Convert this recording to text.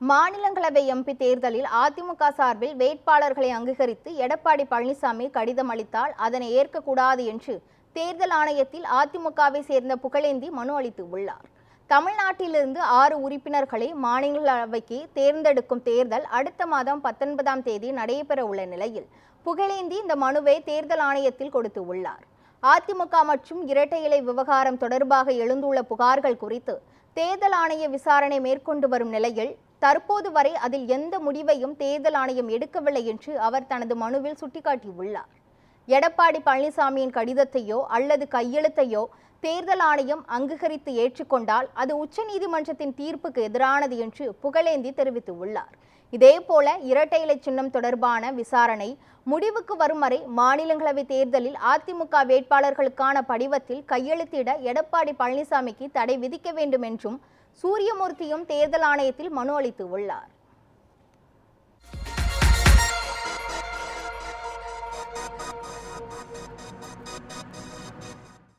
மாநிலங்களவை எம்பி தேர்தலில் அதிமுக சார்பில் வேட்பாளர்களை அங்கீகரித்து எடப்பாடி பழனிசாமி கடிதம் அளித்தால் அதனை ஏற்கக்கூடாது என்று தேர்தல் ஆணையத்தில் அதிமுகவை சேர்ந்த புகழேந்தி மனு அளித்து உள்ளார். தமிழ்நாட்டிலிருந்து 6 உறுப்பினர்களை மாநிலங்களவைக்கு தேர்ந்தெடுக்கும் தேர்தல் அடுத்த மாதம் 19ஆம் தேதி நடைபெற உள்ள நிலையில் புகழேந்தி இந்த மனுவை தேர்தல் ஆணையத்தில் கொடுத்து உள்ளார். அதிமுக மற்றும் இரட்டை இலை விவகாரம் தொடர்பாக எழுந்துள்ள புகார்கள் குறித்து தேர்தல் ஆணைய விசாரணை மேற்கொண்டு வரும் நிலையில் தற்போது வரை அதில் எந்த முடிவையும் தேர்தல் ஆணையம் எடுக்கவில்லை என்று அவர் தனது மனுவில் சுட்டிக்காட்டியுள்ளார். எடப்பாடி பழனிசாமியின் கடிதத்தையோ அல்லது கையெழுத்தையோ தேர்தல் ஆணையம் அங்கீகரித்து ஏற்றுக்கொண்டால் அது உச்சநீதிமன்றத்தின் தீர்ப்புக்கு எதிரானது என்று புகழேந்தி தெரிவித்துள்ளார். இதேபோல இரட்டை இலை சின்னம் தொடர்பான விசாரணை முடிவுக்கு வரும் வரை மாநிலங்களவை தேர்தலில் அதிமுக வேட்பாளர்களுக்கான படிவத்தில் கையெழுத்திட எடப்பாடி பழனிசாமிக்கு தடை விதிக்க வேண்டும் என்றும் சூரியமூர்த்தியும் தேர்தல் ஆணையத்தில் மனு அளித்து உள்ளார்.